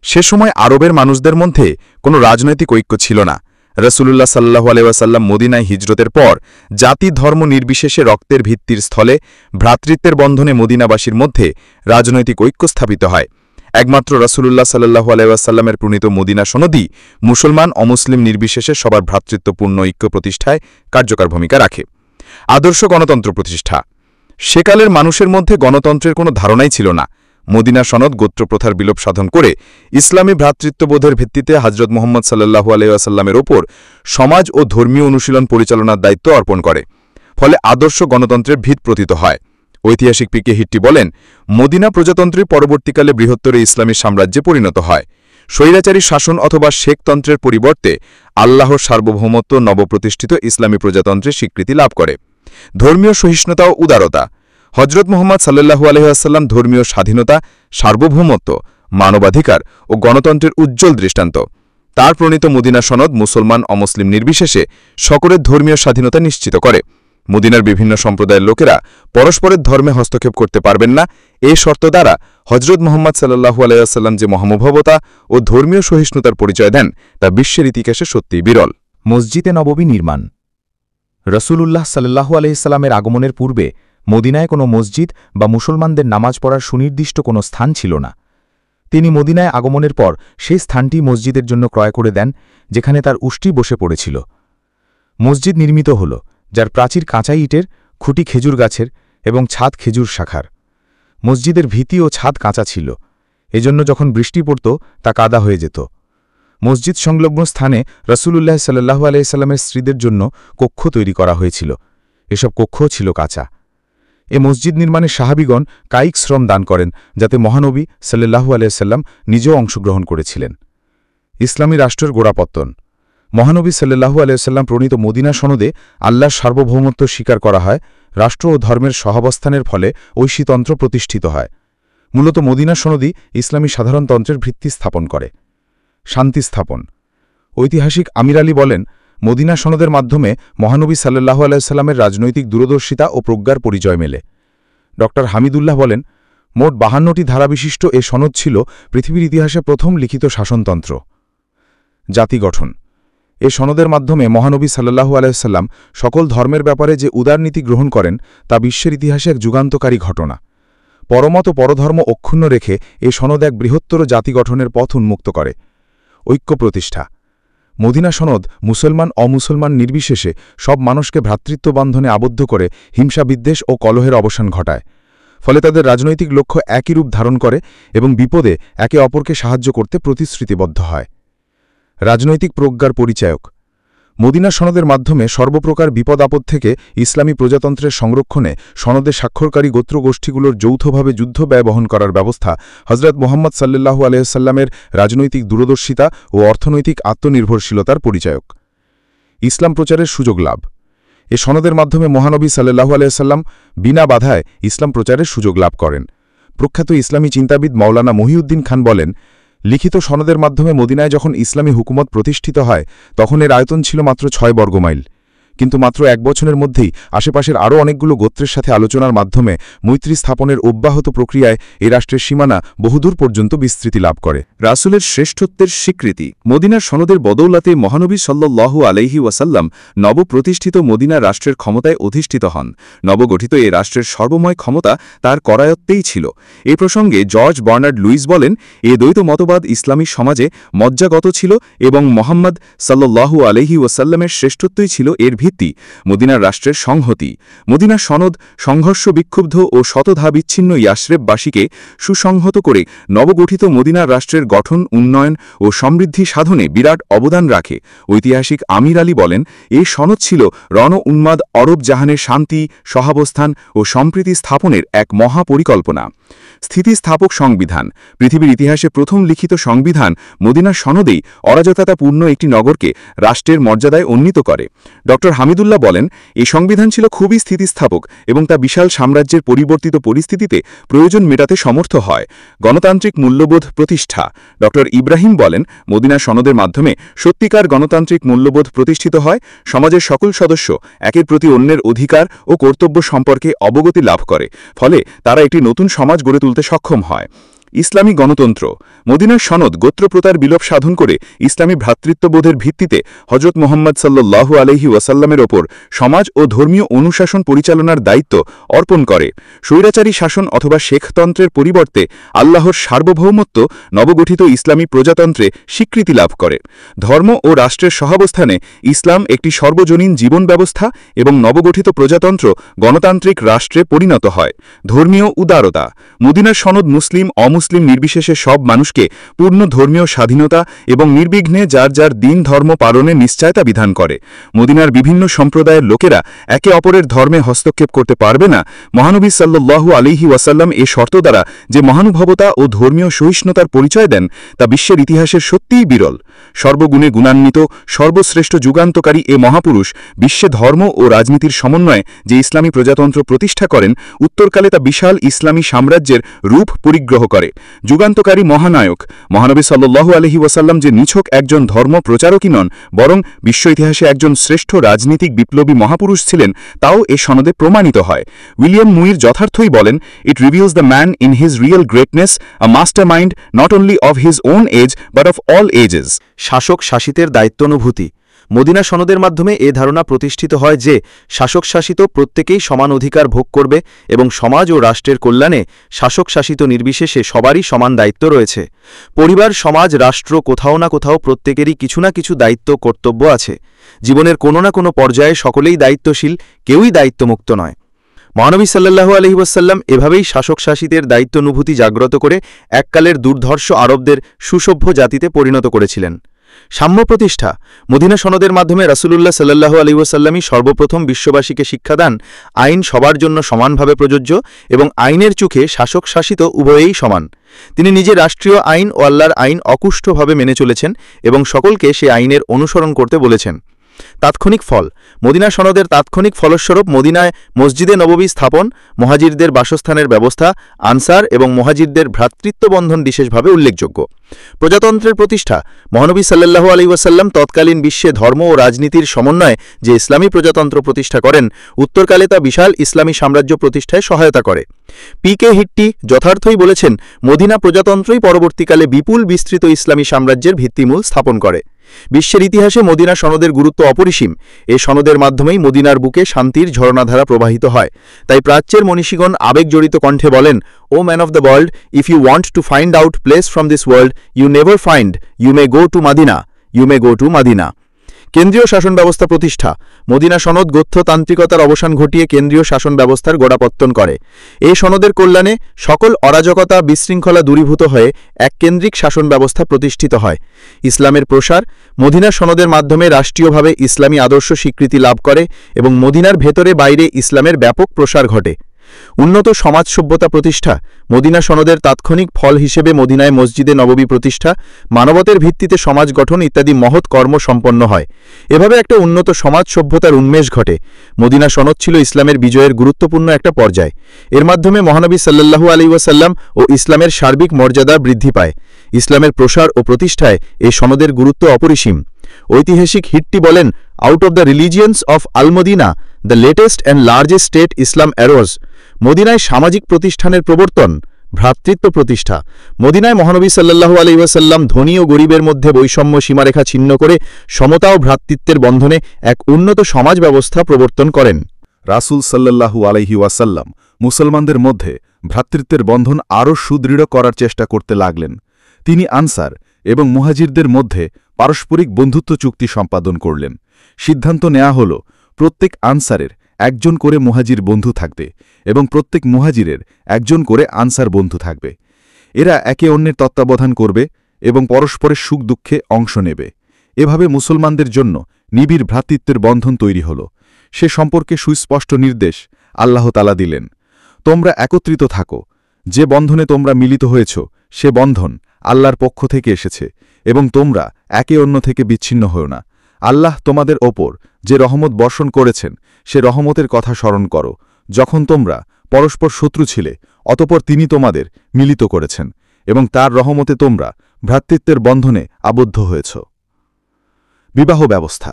সে সময় আরবের মানুষদের মধ্যে কোনো রাজনৈতিক ঐক্য ছিল না। রাসূলুল্লাহ সাল্লাল্লাহু আলাইহি ওয়াসাল্লাম মদিনায় হিজরতের পর জাতি ধর্ম নির্বিশেষে রক্তের ভিত্তির স্থলে ভ্রাতৃত্বের বন্ধনে মদিনাবাসীর মধ্যে রাজনৈতিক ঐক্য স্থাপিত হয়। একমাত্র রাসূলুল্লাহ সাল্লাল্লাহু আলাইহি ওয়াসাল্লামের প্রণীত মদিনা সনদই মুসলমান অমুসলিম নির্বিশেষে সবার ভ্রাতৃত্বপূর্ণ ঐক্য প্রতিষ্ঠায় কার্যকর ভূমিকা রাখে। আদর্শ গণতন্ত্র প্রতিষ্ঠা। সেকালের মানুষের মধ্যে গণতন্ত্রের কোনো ধারণাই ছিল না। মদিনা সনদ গোত্রপ্রথার বিলোপ সাধন করে ইসলামী ভ্রাতৃত্ববোধের ভিত্তিতে হযরত মুহাম্মদ সাল্লাল্লাহু আলাইহি ওয়াসাল্লামের ওপর সমাজ ও ধর্মীয় অনুশীলন পরিচালনার দায়িত্ব অর্পণ করে। ফলে আদর্শ গণতন্ত্রের ভিত প্রতীত হয়। ঐতিহাসিক পিকে হিট্টি বলেন, মদিনা প্রজাতন্ত্রের পরবর্তীকালে বৃহত্তর ইসলামী সাম্রাজ্যে পরিণত হয়। স্বৈরাচারী শাসন অথবা শেখতন্ত্রের পরিবর্তে আল্লাহর সার্বভৌমত্ব নবপ্রতিষ্ঠিত ইসলামী প্রজাতন্ত্রের স্বীকৃতি লাভ করে। ধর্মীয় সহিষ্ণুতা ও উদারতা। হযরত মুহাম্মদ সাল্লাল্লাহু আলাইহি ওয়াসাল্লাম ধর্মীয় স্বাধীনতা, সার্বভৌমত্ব, মানবাধিকার ও গণতন্ত্রের উজ্জ্বল দৃষ্টান্ত। তার প্রণীত মদিনা সনদ মুসলমান অমুসলিম নির্বিশেষে সকলের ধর্মীয় স্বাধীনতা নিশ্চিত করে। মদিনার বিভিন্ন সম্প্রদায়ের লোকেরা পরস্পরের ধর্মে হস্তক্ষেপ করতে পারবেন না। এই শর্ত দ্বারা হযরত মুহাম্মদ সাল্লাল্লাহু আলাইহি ওয়াসাল্লাম যে মহানুভবতা ও ধর্মীয় সহিষ্ণুতার পরিচয় দেন তা বিশ্বের ইতিহাসে সত্যিই বিরল। মসজিদে নববী নির্মাণ। রাসূলুল্লাহ সাল্লাল্লাহু আলাইহি সাল্লামের আগমনের পূর্বে মদিনায় কোনো মসজিদ বা মুসলমানদের নামাজ পড়ার সুনির্দিষ্ট কোনো স্থান ছিল না। তিনি মদিনায় আগমনের পর সেই স্থানটি মসজিদের জন্য ক্রয় করে দেন, যেখানে তার উষ্টি বসে পড়েছিল। মসজিদ নির্মিত হল, যার প্রাচীর কাঁচা ইটের, খুঁটি খেজুর গাছের এবং ছাদ খেজুর শাখার। মসজিদের ভিতি ও ছাদ কাঁচা ছিল, এজন্য যখন বৃষ্টি পড়ত তা কাদা হয়ে যেত। মসজিদ সংলগ্ন স্থানে রাসূলুল্লাহ সাল্লাল্লাহু আলাইহি সাল্লামের স্ত্রীদের জন্য কক্ষ তৈরি করা হয়েছিল। এসব কক্ষও ছিল কাঁচা। এ মসজিদ নির্মাণে সাহাবীগণ কায়িক শ্রম দান করেন, যাতে মহানবী সাল্লাল্লাহু আলাইহি সাল্লাম নিজেও অংশগ্রহণ করেছিলেন। ইসলামী রাষ্ট্রের গোড়াপত্তন। মহানবী সাল্লাল্লাহু আলাইহি সাল্লাম প্রণীত মদিনা সনদে আল্লাহর সার্বভৌমত্ব স্বীকার করা হয়, রাষ্ট্র ও ধর্মের সহাবস্থানের ফলে ঐশীতন্ত্র প্রতিষ্ঠিত হয়। মূলত মদিনা সনদই ইসলামী সাধারণতন্ত্রের ভিত্তি স্থাপন করে। শান্তি স্থাপন। ঐতিহাসিক আমির আলী বলেন, মদিনা সনদের মাধ্যমে মহানবী সাল্লাল্লাহু আলাইহি সাল্লামের রাজনৈতিক দূরদর্শিতা ও প্রজ্ঞার পরিচয় মেলে। ড হামিদুল্লাহ বলেন, মোট 52টি ধারাবিশিষ্ট এ সনদ ছিল পৃথিবীর ইতিহাসে প্রথম লিখিত শাসনতন্ত্র। জাতি গঠন। এ সনদের মাধ্যমে মহানবী সাল্লাল্লাহু আলাইহি সাল্লাম সকল ধর্মের ব্যাপারে যে উদারনীতি গ্রহণ করেন তা বিশ্বের ইতিহাসে এক যুগান্তকারী ঘটনা। পরমত পরধর্ম অক্ষুণ্ণ রেখে এ সনদ এক বৃহত্তর জাতি গঠনের পথ উন্মুক্ত করে। ঐক্য প্রতিষ্ঠা। মদিনা সনদ মুসলমান অমুসলমান নির্বিশেষে সব মানুষকে ভ্রাতৃত্ববন্ধনে আবদ্ধ করে হিংসা বিদ্বেষ ও কলহের অবসান ঘটায়। ফলে তাদের রাজনৈতিক লক্ষ্য একই রূপ ধারণ করে এবং বিপদে একে অপরকে সাহায্য করতে প্রতিশ্রুতিবদ্ধ হয়। রাজনৈতিক প্রজ্ঞার পরিচায়ক। মদিনা সনদের মাধ্যমে সর্বপ্রকার বিপদ আপদ থেকে ইসলামী প্রজাতন্ত্রের সংরক্ষণে সনদে স্বাক্ষরকারী গোত্রগোষ্ঠীগুলোর যৌথভাবে যুদ্ধ ব্যয় বহন করার ব্যবস্থা হযরত মুহাম্মদ সাল্লাল্লাহু আলাইহি সাল্লামের রাজনৈতিক দূরদর্শিতা ও অর্থনৈতিক আত্মনির্ভরশীলতার পরিচায়ক। ইসলাম প্রচারের সুযোগ লাভ। এ সনদের মাধ্যমে মহানবী সাল্লাল্লাহু আলাইহি সাল্লাম বিনা বাধায় ইসলাম প্রচারের সুযোগ লাভ করেন। প্রখ্যাত ইসলামী চিন্তাবিদ মাওলানা মহিউদ্দিন খান বলেন, লিখিত সনদের মাধ্যমে মদিনায় যখন ইসলামী হুকুমত প্রতিষ্ঠিত হয় তখন এর আয়তন ছিল মাত্র ৬ বর্গমাইল, কিন্তু মাত্র ১ বছরের মধ্যেই আশেপাশের আরও অনেকগুলো গোত্রের সাথে আলোচনার মাধ্যমে মৈত্রী স্থাপনের অব্যাহত প্রক্রিয়ায় এই রাষ্ট্রের সীমানা বহুদূর পর্যন্ত বিস্তৃতি লাভ করে। রাসূলের শ্রেষ্ঠত্বের স্বীকৃতি। মদিনার সনদের বদৌলতে মহানবী সাল্লাল্লাহু আলাইহি ওয়াসাল্লাম নবপ্রতিষ্ঠিত মদিনা রাষ্ট্রের ক্ষমতায় অধিষ্ঠিত হন। নবগঠিত এ রাষ্ট্রের সর্বময় ক্ষমতা তার করায়ত্তেই ছিল। এ প্রসঙ্গে জর্জ বার্নার্ড লুইস বলেন, এ দ্বৈত মতবাদ ইসলামী সমাজে মজ্জাগত ছিল এবং মোহাম্মদ সাল্লাল্লাহু আলাইহি ওয়াসাল্লামের শ্রেষ্ঠত্বই ছিল এর ভিত্তি। মদিনার রাষ্ট্রের সংহতি। মদিনার সনদ সংঘর্ষ বিক্ষুব্ধ ও শতধা বিচ্ছিন্ন ইয়াসরেববাসীকে সুসংহত করে নবগঠিত মদিনার রাষ্ট্রের গঠন, উন্নয়ন ও সমৃদ্ধি সাধনে বিরাট অবদান রাখে। ঐতিহাসিক আমির আলী বলেন, এই সনদ ছিল রণ উন্মাদ আরব জাহানের শান্তি, সহাবস্থান ও সম্প্রীতি স্থাপনের এক মহাপরিকল্পনা। স্থিতিস্থাপক সংবিধান। পৃথিবীর ইতিহাসে প্রথম লিখিত সংবিধান মদিনার সনদেই অরাজকতাপূর্ণ একটি নগরকে রাষ্ট্রের মর্যাদায় উন্নীত করে। ড হামিদুল্লাহ বলেন, এই সংবিধান ছিল খুবই স্থিতিস্থাপক এবং তা বিশাল সাম্রাজ্যের পরিবর্তিত পরিস্থিতিতে প্রয়োজন মেটাতে সমর্থ হয়। গণতান্ত্রিক মূল্যবোধ প্রতিষ্ঠা। ড ইব্রাহিম বলেন, মদিনা সনদের মাধ্যমে সত্যিকার গণতান্ত্রিক মূল্যবোধ প্রতিষ্ঠিত হয়। সমাজের সকল সদস্য একের প্রতি অন্যের অধিকার ও কর্তব্য সম্পর্কে অবগতি লাভ করে, ফলে তারা একটি নতুন সমাজ গড়ে তুলতে সক্ষম হয়। ইসলামী গণতন্ত্র। মদিনার সনদ গোত্রপ্রথার বিলোপ সাধন করে ইসলামী ভ্রাতৃত্ববোধের ভিত্তিতে হযরত মুহাম্মদ সাল্লাল্লাহু আলাইহি ওয়াসাল্লামের ওপর সমাজ ও ধর্মীয় অনুশাসন পরিচালনার দায়িত্ব অর্পণ করে। স্বৈরাচারী শাসন অথবা শেখতন্ত্রের পরিবর্তে আল্লাহর সার্বভৌমত্ব নবগঠিত ইসলামী প্রজাতন্ত্রে স্বীকৃতি লাভ করে। ধর্ম ও রাষ্ট্রের সহাবস্থানে ইসলাম একটি সর্বজনীন জীবন ব্যবস্থা এবং নবগঠিত প্রজাতন্ত্র গণতান্ত্রিক রাষ্ট্রে পরিণত হয়। ধর্মীয় উদারতা। মদিনার সনদ মুসলিম অমুসলিম নির্বিশেষে সব মানুষকে পূর্ণ ধর্মীয় স্বাধীনতা এবং নির্বিঘ্নে যার যার দিন ধর্ম পালনের নিশ্চয়তা বিধান করে। মদিনার বিভিন্ন সম্প্রদায়ের লোকেরা একে অপরের ধর্মে হস্তক্ষেপ করতে পারবে না। মহানবী সাল্লাল্লাহু আলাইহি ওয়াসাল্লাম এ শর্ত দ্বারা যে মহানুভবতা ও ধর্মীয় সহিষ্ণুতার পরিচয় দেন তা বিশ্বের ইতিহাসের সত্যিই বিরল। সর্বগুণে গুণান্বিত সর্বশ্রেষ্ঠ যুগান্তকারী এ মহাপুরুষ বিশ্বে ধর্ম ও রাজনীতির সমন্বয়ে যে ইসলামী প্রজাতন্ত্র প্রতিষ্ঠা করেন, উত্তরকালে তা বিশাল ইসলামী সাম্রাজ্যের রূপ পরিগ্রহ করে। যুগান্তকারী মহানায়ক। মহানবী সাল্লাল্লাহু আলাইহি ওয়াসাল্লাম যে নিছক একজন ধর্ম প্রচারকই নন, বরং বিশ্ব ইতিহাসে একজন শ্রেষ্ঠ রাজনীতিক বিপ্লবী মহাপুরুষ ছিলেন, তাও এ সনদে প্রমাণিত হয়। উইলিয়াম মুইর যথার্থই বলেন, it reveals the man in his real greatness, a master mind not only of his own age but of all ages. শাসক শাসিতের দায়িত্বানুভূতি। মদিনা সনদের মাধ্যমে এ ধারণা প্রতিষ্ঠিত হয় যে শাসক শাসিত প্রত্যেকেই সমান অধিকার ভোগ করবে এবং সমাজ ও রাষ্ট্রের কল্যাণে শাসক শাসিত নির্বিশেষে সবারই সমান দায়িত্ব রয়েছে। পরিবার, সমাজ, রাষ্ট্র কোথাও না কোথাও প্রত্যেকেরই কিছু না কিছু দায়িত্ব কর্তব্য আছে। জীবনের কোনো না কোনো পর্যায়ে সকলেই দায়িত্বশীল, কেউই দায়িত্বমুক্ত নয়। মহানবী সাল্লাল্লাহু আলাইহি ওয়াসাল্লাম এভাবেই শাসক শাসিতের দায়িত্বানুভূতি জাগ্রত করে এককালের দুর্ধর্ষ আরবদের সুসভ্য জাতিতে পরিণত করেছিলেন। সাম্য প্রতিষ্ঠা। মদিনা সনদের মাধ্যমে রাসূলুল্লাহ সাল্লাল্লাহু আলাইহি ওয়াসাল্লামই সর্বপ্রথম বিশ্ববাসীকে শিক্ষাদান আইন সবার জন্য সমানভাবে প্রযোজ্য এবং আইনের চোখে শাসক শাসিত উভয়েই সমান। তিনি নিজে রাষ্ট্রীয় আইন ও আল্লাহর আইন অকুষ্ঠভাবে মেনে চলেছেন এবং সকলকে সে আইনের অনুসরণ করতে বলেছেন। তাৎক্ষণিক ফল। মদিনা সনদের তাৎক্ষণিক ফলস্বরূপ মদিনায় মসজিদে নববী স্থাপন, মুহাজিরদের বাসস্থানের ব্যবস্থা, আনসার এবং মুহাজিরদের ভ্রাতৃত্ববন্ধন বিশেষভাবে উল্লেখযোগ্য। প্রজাতন্ত্রের প্রতিষ্ঠা। মহানবী সাল্লাল্লাহু আলাইহি ওয়াসাল্লাম তৎকালীন বিশ্বে ধর্ম ও রাজনীতির সমন্বয়ে যে ইসলামী প্রজাতন্ত্র প্রতিষ্ঠা করেন, উত্তরকালে তা বিশাল ইসলামী সাম্রাজ্য প্রতিষ্ঠায় সহায়তা করে। পি.কে. হিট্টি যথার্থই বলেছেন, মদিনা প্রজাতন্ত্রই পরবর্তীকালে বিপুল বিস্তৃত ইসলামী সাম্রাজ্যের ভিত্তিমূল স্থাপন করে। বিশ্বের ইতিহাসে মদিনা সনদের গুরুত্ব অপরিসীম। এ সনদের মাধ্যমেই মদিনার বুকে শান্তির ঝরনাধারা প্রবাহিত হয়। তাই প্রাচ্যের মনীষীগণ আবেগজড়িত কণ্ঠে বলেন, O man of the world, if you want to find out place from this world, you never find, you may go to Medina, you may go to Medina. কেন্দ্রীয় শাসন ব্যবস্থা প্রতিষ্ঠা। মদিনা সনদ গোত্রতান্ত্রিকতার অবসান ঘটিয়ে কেন্দ্রীয় শাসন ব্যবস্থার গোড়াপত্তন করে। এই সনদের কল্যাণে সকল অরাজকতা বিশৃঙ্খলা দূরীভূত হয়ে এক কেন্দ্রিক শাসন ব্যবস্থা প্রতিষ্ঠিত হয়। ইসলামের প্রসার। মদিনা সনদের মাধ্যমে রাষ্ট্রীয়ভাবে ইসলামী আদর্শ স্বীকৃতি লাভ করে এবং মদিনার ভেতরে বাইরে ইসলামের ব্যাপক প্রসার ঘটে। উন্নত সমাজ সভ্যতা প্রতিষ্ঠা। মদিনা সনদের তাৎক্ষণিক ফল হিসেবে মদিনায় মসজিদে নববী প্রতিষ্ঠা, মানবতের ভিত্তিতে সমাজ গঠন ইত্যাদি মহৎ কর্ম সম্পন্ন হয়। এভাবে একটা উন্নত সমাজ সভ্যতার উন্মেষ ঘটে। মদিনা সনদ ছিল ইসলামের বিজয়ের গুরুত্বপূর্ণ একটা পর্যায়। এর মাধ্যমে মহানবী সাল্লাল্লাহু আলাইহি ওয়াসাল্লাম ও ইসলামের সার্বিক মর্যাদা বৃদ্ধি পায়। ইসলামের প্রসার ও প্রতিষ্ঠায় এই সনদের গুরুত্ব অপরিসীম। ঐতিহাসিক হিট্টি বলেন, out of the religions of al Madina, the latest and largest state Islam arose. মদিনায় সামাজিক প্রতিষ্ঠানের প্রবর্তন। ভ্রাতৃত্ব প্রতিষ্ঠা। মদিনায় মহানবী সাল্লাল্লাহু আলাইহি ওয়াসাল্লাম ধনী ও গরিবের মধ্যে বৈষম্য সীমারেখা ছিন্ন করে সমতা ও ভ্রাতৃত্বের বন্ধনে এক উন্নত সমাজ ব্যবস্থা প্রবর্তন করেন। রাসূল সাল্লাল্লাহু আলাইহি ওয়াসাল্লাম মুসলমানদের মধ্যে ভ্রাতৃত্বের বন্ধন আরও সুদৃঢ় করার চেষ্টা করতে লাগলেন। তিনি আনসার এবং মুহাজিরদের মধ্যে পারস্পরিক বন্ধুত্ব চুক্তি সম্পাদন করলেন। সিদ্ধান্ত নেওয়া হল, প্রত্যেক আনসারের একজন করে মুহাজির বন্ধু থাকবে এবং প্রত্যেক মুহাজিরের একজন করে আনসার বন্ধু থাকবে। এরা একে অন্যের তত্ত্বাবধান করবে এবং পরস্পরের সুখ দুঃখে অংশ নেবে। এভাবে মুসলমানদের জন্য নিবিড় ভ্রাতৃত্বের বন্ধন তৈরি হল। সে সম্পর্কে সুস্পষ্ট নির্দেশ আল্লাহ তাআলা দিলেন, তোমরা একত্রিত থাকো। যে বন্ধনে তোমরা মিলিত হয়েছ সে বন্ধন আল্লাহর পক্ষ থেকে এসেছে এবং তোমরা একে অন্য থেকে বিচ্ছিন্ন হও না। আল্লাহ তোমাদের ওপর যে রহমত বর্ষণ করেছেন সে রহমতের কথা স্মরণ করো, যখন তোমরা পরস্পর শত্রু ছিলে, অতঃপর তিনি তোমাদের মিলিত করেছেন এবং তার রহমতে তোমরা ভ্রাতৃত্বের বন্ধনে আবদ্ধ হয়েছ। বিবাহ ব্যবস্থা।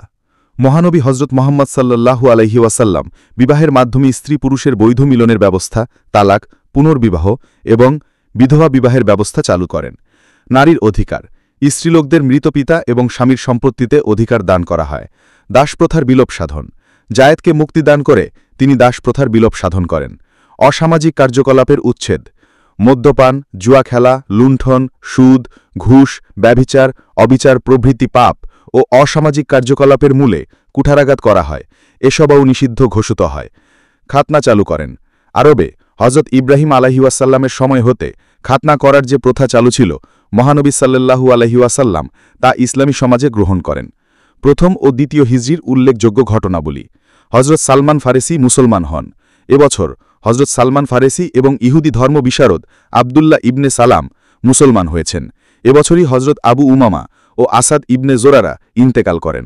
মহানবী হজরত মুহাম্মদ সাল্লাল্লাহু আলাইহি ওয়াসাল্লাম বিবাহের মাধ্যমে স্ত্রী পুরুষের বৈধ মিলনের ব্যবস্থা, তালাক, পুনর্বিবাহ এবং বিধবা বিবাহের ব্যবস্থা চালু করেন। নারীর অধিকার। স্ত্রীলোকদের মৃত পিতা এবং স্বামীর সম্পত্তিতে অধিকার দান করা হয়। দাসপ্রথার বিলোপ সাধন। জায়েদকে মুক্তি দান করে তিনি দাসপ্রথার বিলোপ সাধন করেন। অসামাজিক কার্যকলাপের উচ্ছেদ। মদ্যপান, জুয়া খেলা, লুণ্ঠন, সুদ, ঘুষ, ব্যভিচার, অবিচার প্রভৃতি পাপ ও অসামাজিক কার্যকলাপের মূলে কুঠারাঘাত করা হয়। এসবও নিষিদ্ধ ঘোষিত হয়। খাতনা চালু করেন। আরবে হজরত ইব্রাহিম আলাইহি ওয়াসাল্লামের সময় হতে খাতনা করার যে প্রথা চালু ছিল, মহানবী সাল্লাল্লাহু আলাইহি ওয়াসাল্লাম তা ইসলামী সমাজে গ্রহণ করেন। প্রথম ও দ্বিতীয় হিজরির উল্লেখযোগ্য ঘটনাবলী। হজরত সালমান ফারেসি মুসলমান হন। এবছর হজরত সালমান ফারেসি এবং ইহুদি ধর্ম বিশারদ আবদুল্লাহ ইবনে সালাম মুসলমান হয়েছেন। এবছরই হজরত আবু উমামা ও আসাদ ইবনে জোরারা ইন্তেকাল করেন।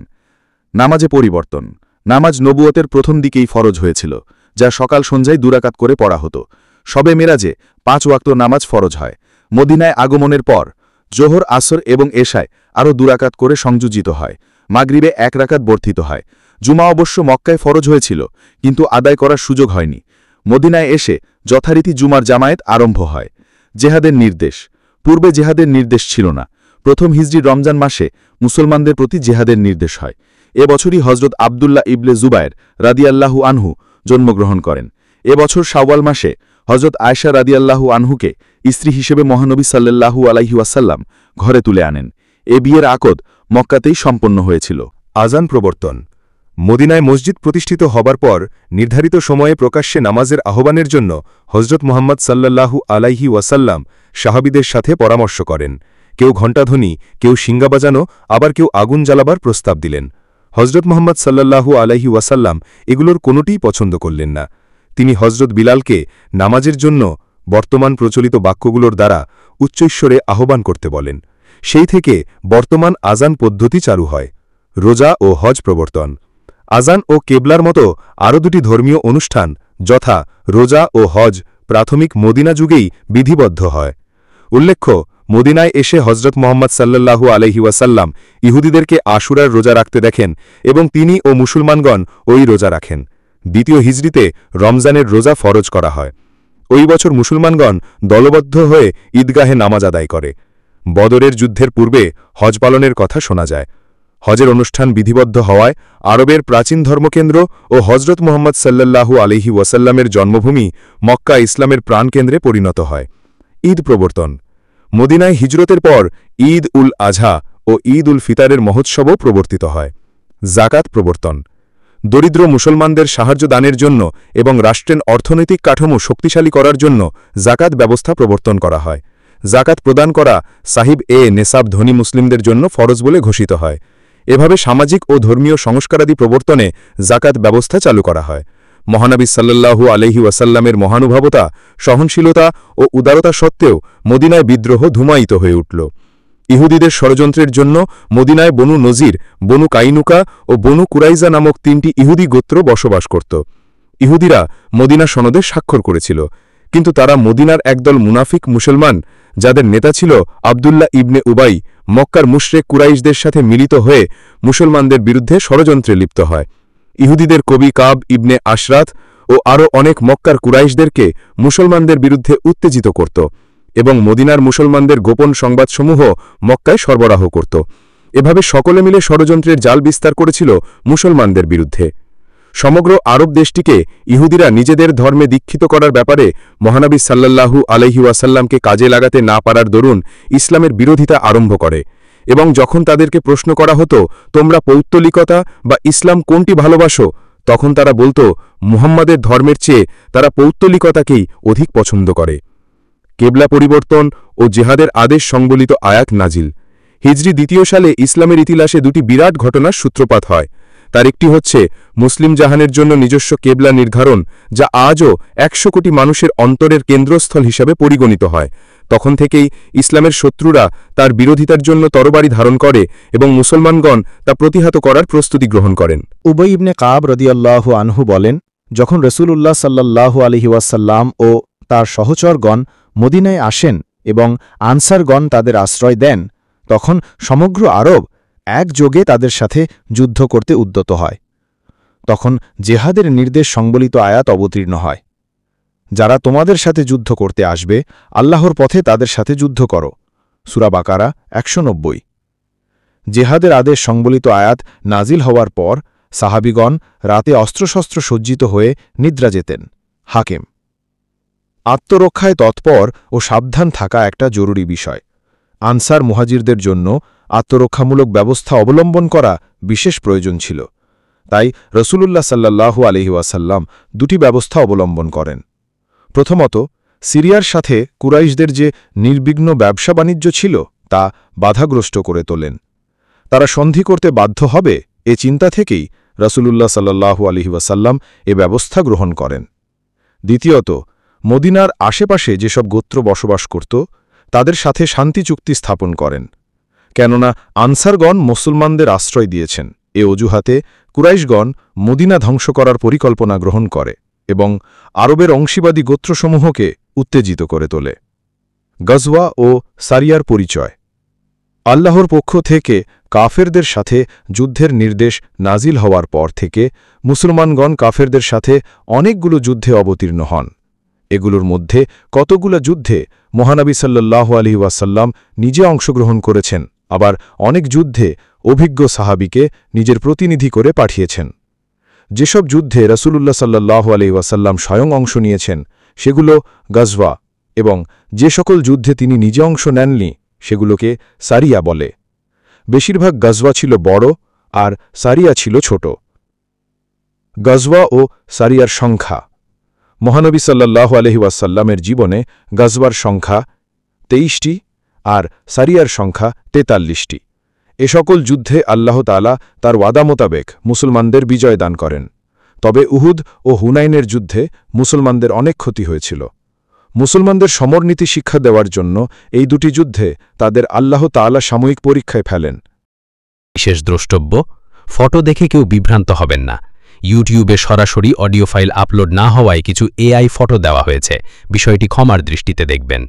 নামাজে পরিবর্তন। নামাজ নবুয়তের প্রথম দিকেই ফরজ হয়েছিল, যা সকাল সন্ধ্যায় 2 রাকাত করে পড়া হতো। শবে মেরাজে 5 ওয়াক্ত নামাজ ফরজ হয়। মদিনায় আগমনের পর জোহর, আসর এবং এশায় আরও 2 রাকাত করে সংযোজিত হয়। মাগরিবে 1 রাকাত বর্ধিত হয়। জুমা অবশ্য মক্কায় ফরজ হয়েছিল, কিন্তু আদায় করার সুযোগ হয়নি। মদিনায় এসে যথারীতি জুমার জামায়াত আরম্ভ হয়। জেহাদের নির্দেশ। পূর্বে জেহাদের নির্দেশ ছিল না। প্রথম হিজরি রমজান মাসে মুসলমানদের প্রতি জেহাদের নির্দেশ হয়। এ বছরই হজরত আবদুল্লাহ ইবনে জুবায়ের রাদিয়াল্লাহু আনহু জন্মগ্রহণ করেন। এ বছর শাওয়াল মাসে হজরত আয়েশা রাদিয়াল্লাহু আনহুকে স্ত্রী হিসেবে মহানবী সাল্লাল্লাহু আলাইহি ওয়াসাল্লাম ঘরে তুলে আনেন। এ বিয়ের আকদ মক্কাতেই সম্পন্ন হয়েছিল। আজান প্রবর্তন। মদিনায় মসজিদ প্রতিষ্ঠিত হবার পর নির্ধারিত সময়ে প্রকাশ্যে নামাজের আহ্বানের জন্য হজরত মুহাম্মদ সাল্লাল্লাহু আলাইহি ওয়াসাল্লাম সাহাবীদের সাথে পরামর্শ করেন। কেউ ঘণ্টাধ্বনি, কেউ শিঙ্গা বাজানো, আবার কেউ আগুন জ্বালাবার প্রস্তাব দিলেন। হজরত মুহাম্মদ সাল্লাল্লাহু আলাইহি ওয়াসাল্লাম এগুলোর কোনোটিই পছন্দ করলেন না। তিনি হজরত বিলালকে নামাজের জন্য বর্তমান প্রচলিত বাক্যগুলোর দ্বারা উচ্চৈশ্বরে আহ্বান করতে বলেন। সেই থেকে বর্তমান আজান পদ্ধতি চালু হয়। রোজা ও হজ প্রবর্তন। আজান ও কেবলার মতো আরও দুটি ধর্মীয় অনুষ্ঠান যথা রোজা ও হজ প্রাথমিক মদিনা যুগেই বিধিবদ্ধ হয়। উল্লেখ্য, মদিনায় এসে হজরত মুহাম্মদ সাল্লাল্লাহু আলাইহি ওয়াসাল্লাম ইহুদিদেরকে আশুরার রোজা রাখতে দেখেন এবং তিনি ও মুসলমানগণ ওই রোজা রাখেন। দ্বিতীয় হিজরিতে রমজানের রোজা ফরজ করা হয়। ওই বছর মুসলমানগণ দলবদ্ধ হয়ে ঈদগাহে নামাজ আদায় করে। বদরের যুদ্ধের পূর্বে হজ পালনের কথা শোনা যায়। হজের অনুষ্ঠান বিধিবদ্ধ হওয়ায় আরবের প্রাচীন ধর্মকেন্দ্র ও হজরত মুহাম্মদ সাল্লাল্লাহু আলাইহি ওয়াসাল্লামের জন্মভূমি মক্কা ইসলামের প্রাণকেন্দ্রে পরিণত হয়। ঈদ প্রবর্তন। মদিনায় হিজরতের পর ঈদ উল আজহা ও ঈদ উল ফিতারের মহোৎসবও প্রবর্তিত হয়। জাকাত প্রবর্তন। দরিদ্র মুসলমানদের সাহায্য দানের জন্য এবং রাষ্ট্রের অর্থনৈতিক কাঠামো শক্তিশালী করার জন্য জাকাত ব্যবস্থা প্রবর্তন করা হয়। জাকাত প্রদান করা সাহিব নেসাব ধনী মুসলিমদের জন্য ফরজ বলে ঘোষিত হয়। এভাবে সামাজিক ও ধর্মীয় সংস্কারাদি প্রবর্তনে জাকাত ব্যবস্থা চালু করা হয়। মহানবী সাল্লাল্লাহু আলাইহি ওয়াসাল্লামের মহানুভবতা, সহনশীলতা ও উদারতা সত্ত্বেও মদিনায় বিদ্রোহ ধুমায়িত হয়ে উঠল। ইহুদিদের ষড়যন্ত্রের জন্য মদিনায় বনু নজির, বনু কাইনুকা ও বনু কুরাইজা নামক তিনটি ইহুদি গোত্র বসবাস করত। ইহুদিরা মদিনা সনদে স্বাক্ষর করেছিল, কিন্তু তারা মদিনার একদল মুনাফিক মুসলমান, যাদের নেতা ছিল আবদুল্লাহ ইবনে উবাই, মক্কার মুশরেক কুরাইশদের সাথে মিলিত হয়ে মুসলমানদের বিরুদ্ধে ষড়যন্ত্রে লিপ্ত হয়। ইহুদিদের কবি কাব ইবনে আশরাত ও আরও অনেক মক্কার কুরাইশদেরকে মুসলমানদের বিরুদ্ধে উত্তেজিত করত এবং মদিনার মুসলমানদের গোপন সংবাদসমূহ মক্কায় সরবরাহ করত। এভাবে সকলে মিলে ষড়যন্ত্রের জাল বিস্তার করেছিল মুসলমানদের বিরুদ্ধে। সমগ্র আরব দেশটিকে ইহুদিরা নিজেদের ধর্মে দীক্ষিত করার ব্যাপারে মহানবী সাল্লাল্লাহু আলাইহি ওয়াসাল্লামকে কাজে লাগাতে না পারার দরুন ইসলামের বিরোধিতা আরম্ভ করে এবং যখন তাদেরকে প্রশ্ন করা হতো, তোমরা পৌত্তলিকতা বা ইসলাম কোনটি ভালোবাসো, তখন তারা বলত, মুহাম্মাদের ধর্মের চেয়ে তারা পৌত্তলিকতাকেই অধিক পছন্দ করে। কেবলা পরিবর্তন ও জেহাদের আদেশ সংবলিত আয়াত নাজিল। হিজরি ২য় সালে ইসলামের ইতিহাসে দুটি বিরাট ঘটনার সূত্রপাত হয়। তার একটি হচ্ছে মুসলিম জাহানের জন্য নিজস্ব কেবলা নির্ধারণ, যা আজও ১০০ কোটি মানুষের অন্তরের কেন্দ্রস্থল হিসাবে পরিগণিত হয়। তখন থেকেই ইসলামের শত্রুরা তার বিরোধিতার জন্য তরবারি ধারণ করে এবং মুসলমানগণ তা প্রতিহত করার প্রস্তুতি গ্রহণ করেন। উবই ইবনে কাব রাদিয়াল্লাহু আনহু বলেন, যখন রাসূলুল্লাহ সাল্লাল্লাহু আলাইহি ওয়াসাল্লাম ও তার সহচরগণ মদিনায় আসেন এবং আনসারগণ তাদের আশ্রয় দেন, তখন সমগ্র আরব একযোগে তাদের সাথে যুদ্ধ করতে উদ্যত হয়। তখন জেহাদের নির্দেশ সংবলিত আয়াত অবতীর্ণ হয়, যারা তোমাদের সাথে যুদ্ধ করতে আসবে, আল্লাহর পথে তাদের সাথে যুদ্ধ করো। সূরা বাকারা ১৯০। জেহাদের আদেশ সংবলিত আয়াত নাজিল হওয়ার পর সাহাবিগণ রাতে অস্ত্রশস্ত্র সজ্জিত হয়ে নিদ্রা যেতেন। হাকিম। আত্মরক্ষায় তৎপর ও সাবধান থাকা একটা জরুরি বিষয়। আনসার মুহাজিরদের জন্য আত্মরক্ষামূলক ব্যবস্থা অবলম্বন করা বিশেষ প্রয়োজন ছিল। তাই রাসূলুল্লাহ সাল্লাল্লাহু আলাইহি ওয়াসাল্লাম দুটি ব্যবস্থা অবলম্বন করেন। প্রথমত, সিরিয়ার সাথে কুরাইশদের যে নির্বিঘ্ন ব্যবসা বাণিজ্য ছিল তা বাধাগ্রস্ত করে তোলেন। তারা সন্ধি করতে বাধ্য হবে এ চিন্তা থেকেই রাসূলুল্লাহ সাল্লাল্লাহু আলাইহি ওয়াসাল্লাম এ ব্যবস্থা গ্রহণ করেন। দ্বিতীয়ত, মদিনার আশেপাশে যেসব গোত্র বসবাস করত তাদের সাথে শান্তি চুক্তি স্থাপন করেন, কেননা আনসারগণ মুসলমানদের আশ্রয় দিয়েছেন। এ অজুহাতে কুরাইশগণ মদিনা ধ্বংস করার পরিকল্পনা গ্রহণ করে এবং আরবের অংশীবাদী গোত্রসমূহকে উত্তেজিত করে তোলে। গজওয়া ও সারিয়ার পরিচয়। আল্লাহর পক্ষ থেকে কাফেরদের সাথে যুদ্ধের নির্দেশ নাজিল হওয়ার পর থেকে মুসলমানগণ কাফেরদের সাথে অনেকগুলো যুদ্ধে অবতীর্ণ হন। এগুলোর মধ্যে কতগুলো যুদ্ধে মহানবী সাল্লাল্লাহু আলাইহি ওয়াসাল্লাম নিজে অংশগ্রহণ করেছেন আবার অনেক যুদ্ধে অভিজ্ঞ সাহাবীকে নিজের প্রতিনিধি করে পাঠিয়েছেন। যেসব যুদ্ধে রাসূলুল্লাহ সাল্লাল্লাহু আলাইহি ওয়াসাল্লাম স্বয়ং অংশ নিয়েছেন সেগুলো গাজওয়া, এবং যে সকল যুদ্ধে তিনি নিজে অংশ নেননি সেগুলোকে সারিয়া বলে। বেশিরভাগ গাজওয়া ছিল বড় আর সারিয়া ছিল ছোট। গাজওয়া ও সারিয়ার সংখ্যা। মহানবী সাল্লাল্লাহু আলাইহি ওয়াসাল্লামের জীবনে গাজওয়ার সংখ্যা 23টি আর সারিয়ার সংখ্যা 43টি। এ সকল যুদ্ধে আল্লাহ তাআলা তার ওয়াদা মোতাবেক মুসলমানদের বিজয় দান করেন। তবে উহুদ ও হুনাইনের যুদ্ধে মুসলমানদের অনেক ক্ষতি হয়েছিল। মুসলমানদের সমরনীতি শিক্ষা দেওয়ার জন্য এই দুটি যুদ্ধে তাদের আল্লাহ তাআলা সাময়িক পরীক্ষায় ফেলেন। বিশেষ দ্রষ্টব্য, ফটো দেখে কেউ বিভ্রান্ত হবেন না। ইউটিউবে সরাসরি অডিও ফাইল আপলোড না হওয়ায় কিছু এআই ফটো দেওয়া হয়েছে, বিষয়টি ক্ষমার দৃষ্টিতে দেখবেন।